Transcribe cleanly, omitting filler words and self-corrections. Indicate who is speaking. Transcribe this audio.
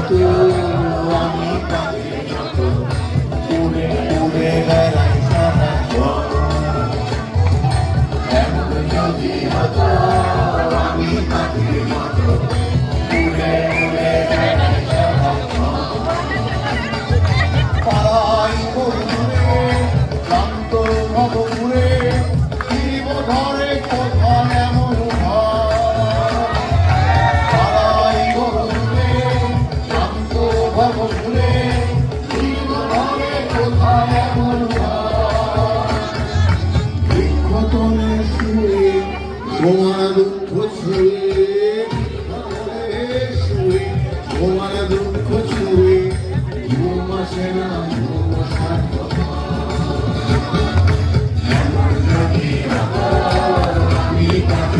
Speaker 1: মতো আমি পাখির মতো উড়ে উড়ে বেড়াই সারা এমন যদি হতো আমি পাখির মতো উড়ে উড়ে বেড়াই সারা পাড়াই ঘুরে ক্লান্ত ভব ঘুরে ফিরিব ধরে কোথাও এমন পাড়াই ঘুরে ক্লান্ত ভব ঘুরে ফিরিব ধরে কোথাও এমন বৃক্ষতলে শুয়ে তোমার দুঃখ ছুঁয়ে শুয়ে তোমার দুঃখ ছুঁয়ে ঘুম আসে না ঘুম সার্থক এমন যদি আমি